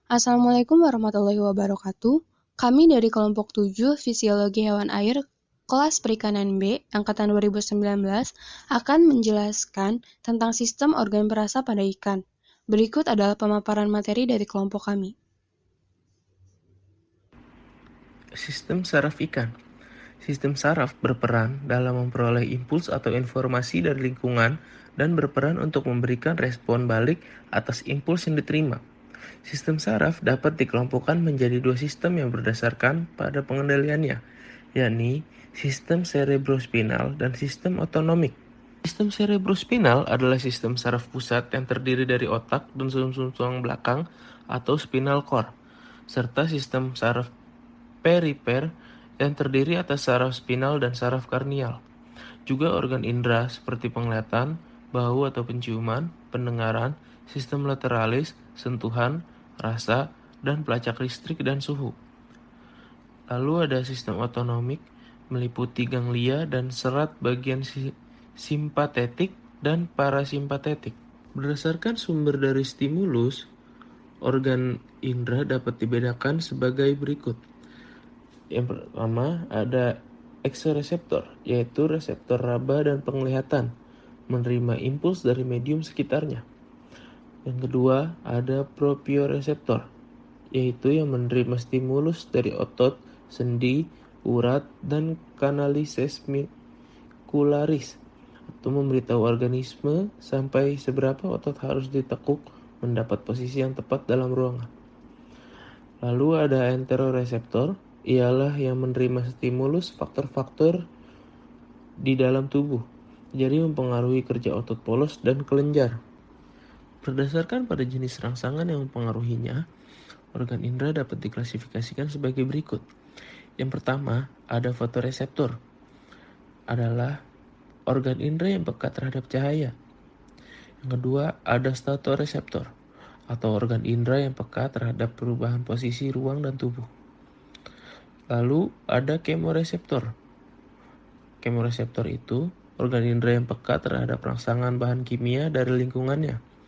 Assalamualaikum warahmatullahi wabarakatuh. Kami dari kelompok 7 Fisiologi Hewan Air kelas Perikanan B angkatan 2019 akan menjelaskan tentang sistem organ perasa pada ikan. Berikut adalah pemaparan materi dari kelompok kami. Sistem saraf ikan. Sistem saraf berperan dalam memperoleh impuls atau informasi dari lingkungan dan berperan untuk memberikan respon balik atas impuls yang diterima. Sistem saraf dapat dikelompokkan menjadi dua sistem yang berdasarkan pada pengendaliannya, yakni sistem cerebrospinal dan sistem otonomik. Sistem cerebrospinal adalah sistem saraf pusat yang terdiri dari otak dan sumsum tulang belakang atau spinal cord, serta sistem saraf perifer yang terdiri atas saraf spinal dan saraf karnial. Juga organ indera seperti penglihatan, bau atau penciuman, pendengaran, sistem lateralis, sentuhan, rasa, dan pelacak listrik dan suhu. Lalu ada sistem otonomik meliputi ganglia dan serat bagian simpatetik dan parasimpatetik. Berdasarkan sumber dari stimulus, organ indera dapat dibedakan sebagai berikut. Yang pertama ada eksoreseptor, yaitu reseptor raba dan penglihatan, menerima impuls dari medium sekitarnya. Yang kedua ada propioreseptor, yaitu yang menerima stimulus dari otot, sendi, urat, dan kanalises muscularis, atau memberitahu organisme sampai seberapa otot harus ditekuk mendapat posisi yang tepat dalam ruangan. Lalu ada enteroreseptor, ialah yang menerima stimulus faktor-faktor di dalam tubuh, jadi mempengaruhi kerja otot polos dan kelenjar. Berdasarkan pada jenis rangsangan yang mempengaruhinya, organ indera dapat diklasifikasikan sebagai berikut. Yang pertama, ada fotoreseptor, adalah organ indera yang peka terhadap cahaya. Yang kedua, ada statoreseptor, atau organ indera yang peka terhadap perubahan posisi ruang dan tubuh. Lalu ada kemoreseptor. Kemoreseptor itu organ indera yang peka terhadap rangsangan bahan kimia dari lingkungannya.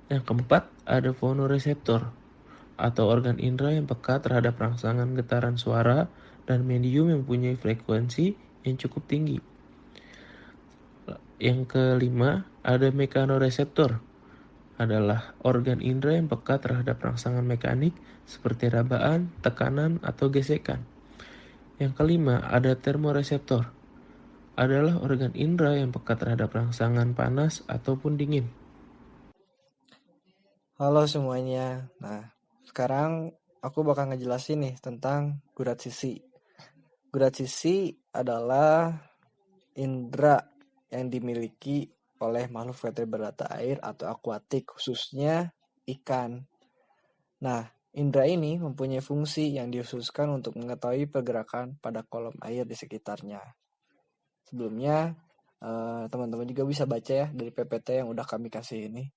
Yang keempat, ada fonoreseptor, atau organ indera yang peka terhadap rangsangan getaran suara dan medium yang mempunyai frekuensi yang cukup tinggi. Yang kelima, ada mekanoreseptor, adalah organ indera yang peka terhadap rangsangan mekanik seperti rabaan, tekanan, atau gesekan. Yang kelima, ada termoreseptor, adalah organ indera yang peka terhadap rangsangan panas ataupun dingin. Halo semuanya. Nah, sekarang aku bakal ngejelasin nih tentang gurat sisi. Gurat sisi adalah indera yang dimiliki oleh makhluk vertebrata air atau akuatik, khususnya ikan. Nah, indera ini mempunyai fungsi yang dikhususkan untuk mengetahui pergerakan pada kolom air di sekitarnya. Sebelumnya, teman-teman juga bisa baca ya dari PPT yang udah kami kasih ini.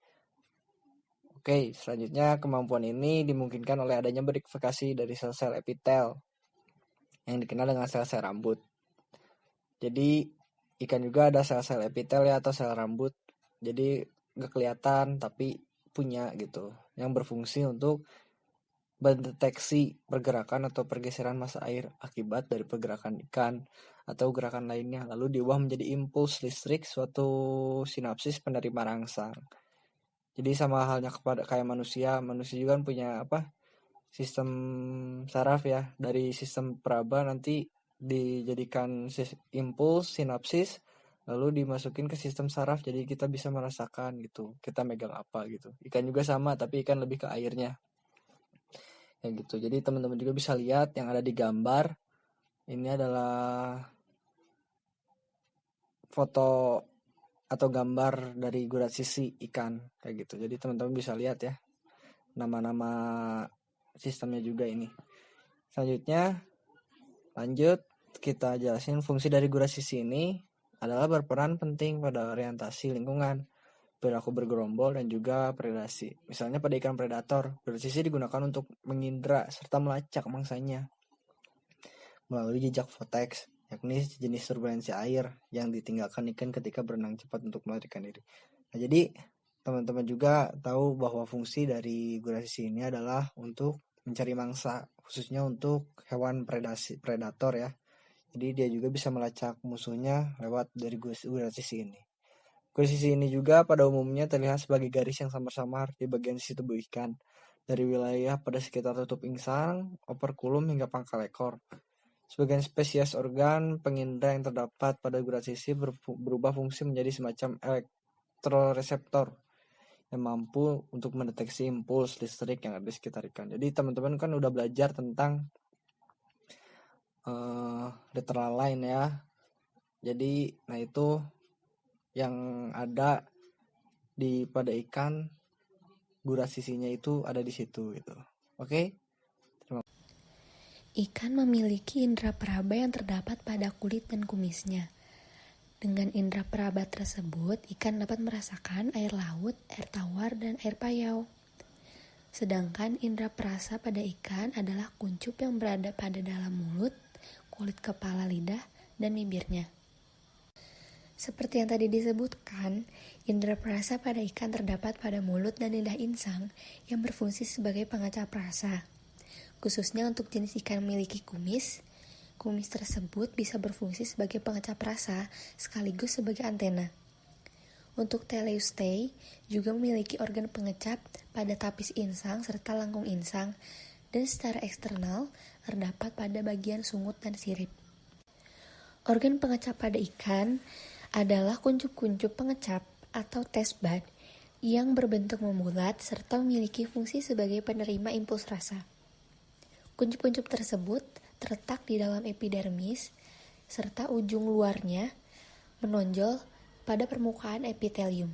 Oke, selanjutnya kemampuan ini dimungkinkan oleh adanya verifikasi dari sel-sel epitel yang dikenal dengan sel-sel rambut. Jadi ikan juga ada sel-sel epitel ya atau sel rambut. Jadi nggak kelihatan tapi punya gitu, yang berfungsi untuk mendeteksi pergerakan atau pergeseran massa air akibat dari pergerakan ikan atau gerakan lainnya, lalu diubah menjadi impuls listrik suatu sinapsis penerima rangsang. Jadi sama halnya kepada kayak manusia juga kan punya sistem saraf ya, dari sistem peraba nanti dijadikan impuls sinapsis lalu dimasukin ke sistem saraf, jadi kita bisa merasakan gitu kita megang apa gitu. Ikan juga sama tapi ikan lebih ke airnya ya gitu. Jadi teman-teman juga bisa lihat yang ada di gambar ini adalah foto atau gambar dari gurat sisi ikan kayak gitu. Jadi teman-teman bisa lihat ya nama-nama sistemnya juga ini. Selanjutnya lanjut kita jelasin fungsi dari gurat sisi ini adalah berperan penting pada orientasi lingkungan, perilaku bergerombol, dan juga predasi. Misalnya pada ikan predator, gurat sisi digunakan untuk mengindra serta melacak mangsanya melalui jejak vortex, yakni jenis turbulensi air yang ditinggalkan ikan ketika berenang cepat untuk melarikan diri. Nah, jadi teman-teman juga tahu bahwa fungsi dari gurasi sisi ini adalah untuk mencari mangsa, khususnya untuk hewan predator ya. Jadi dia juga bisa melacak musuhnya lewat dari gurasi sisi ini. Gurasi sisi ini juga pada umumnya terlihat sebagai garis yang samar-samar di bagian sisi tubuh ikan, dari wilayah pada sekitar tutup insang, operkulum hingga pangkal ekor. Sebagian spesies organ pengindra yang terdapat pada gurasi sisi berubah fungsi menjadi semacam elektroreseptor yang mampu untuk mendeteksi impuls listrik yang ada di sekitar ikan. Jadi teman-teman kan udah belajar tentang literal line ya. Jadi itu yang ada pada ikan, gurasi sisinya itu ada di situ gitu. Oke? Ikan memiliki indera peraba yang terdapat pada kulit dan kumisnya. Dengan indera peraba tersebut, ikan dapat merasakan air laut, air tawar, dan air payau. Sedangkan indera perasa pada ikan adalah kuncup yang berada pada dalam mulut, kulit kepala, lidah, dan bibirnya. Seperti yang tadi disebutkan, indera perasa pada ikan terdapat pada mulut dan lidah insang yang berfungsi sebagai pengacau rasa. Khususnya untuk jenis ikan memiliki kumis, kumis tersebut bisa berfungsi sebagai pengecap rasa sekaligus sebagai antena. Untuk Teleustei juga memiliki organ pengecap pada tapis insang serta lengkung insang, dan secara eksternal terdapat pada bagian sungut dan sirip. Organ pengecap pada ikan adalah kuncup-kuncup pengecap atau taste bud yang berbentuk membulat serta memiliki fungsi sebagai penerima impuls rasa. Kuncup-kuncup tersebut terletak di dalam epidermis, serta ujung luarnya menonjol pada permukaan epitelium.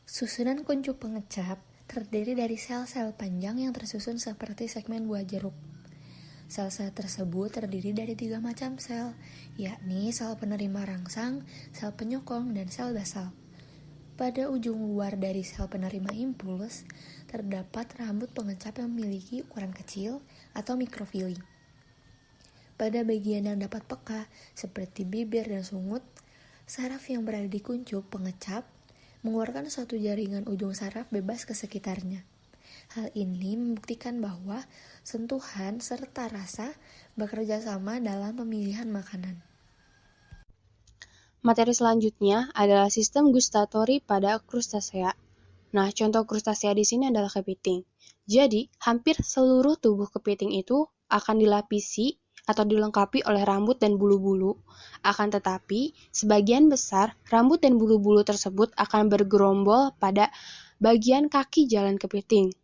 Susunan kuncup pengecap terdiri dari sel-sel panjang yang tersusun seperti segmen buah jeruk. Sel-sel tersebut terdiri dari 3 macam sel, yakni sel penerima rangsang, sel penyokong, dan sel basal. Pada ujung luar dari sel penerima impuls, terdapat rambut pengecap yang memiliki ukuran kecil atau mikrofili. Pada bagian yang dapat peka, seperti bibir dan sungut, saraf yang berada di kuncup pengecap mengeluarkan suatu jaringan ujung saraf bebas ke sekitarnya. Hal ini membuktikan bahwa sentuhan serta rasa bekerja sama dalam pemilihan makanan. Materi selanjutnya adalah sistem gustatori pada krustasea. Nah, contoh krustasea di sini adalah kepiting. Jadi, hampir seluruh tubuh kepiting itu akan dilapisi atau dilengkapi oleh rambut dan bulu-bulu. Akan tetapi, sebagian besar rambut dan bulu-bulu tersebut akan bergerombol pada bagian kaki jalan kepiting.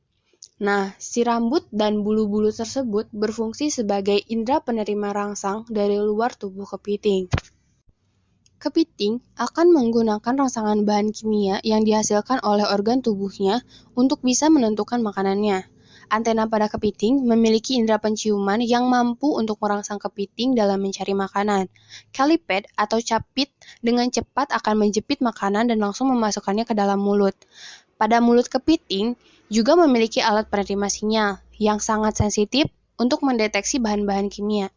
Nah, si rambut dan bulu-bulu tersebut berfungsi sebagai indera penerima rangsang dari luar tubuh kepiting. Kepiting akan menggunakan rangsangan bahan kimia yang dihasilkan oleh organ tubuhnya untuk bisa menentukan makanannya. Antena pada kepiting memiliki indera penciuman yang mampu untuk merangsang kepiting dalam mencari makanan. Caliped atau capit dengan cepat akan menjepit makanan dan langsung memasukkannya ke dalam mulut. Pada mulut kepiting juga memiliki alat penerima sinyal yang sangat sensitif untuk mendeteksi bahan-bahan kimia.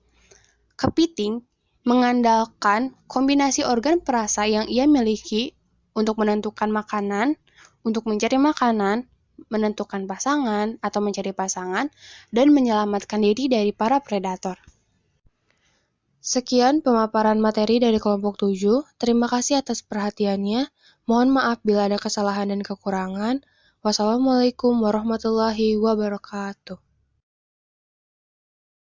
Kepiting mengandalkan kombinasi organ perasa yang ia miliki untuk menentukan makanan, untuk mencari makanan, menentukan pasangan atau mencari pasangan, dan menyelamatkan diri dari para predator. Sekian pemaparan materi dari kelompok 7. Terima kasih atas perhatiannya. Mohon maaf bila ada kesalahan dan kekurangan. Wassalamualaikum warahmatullahi wabarakatuh.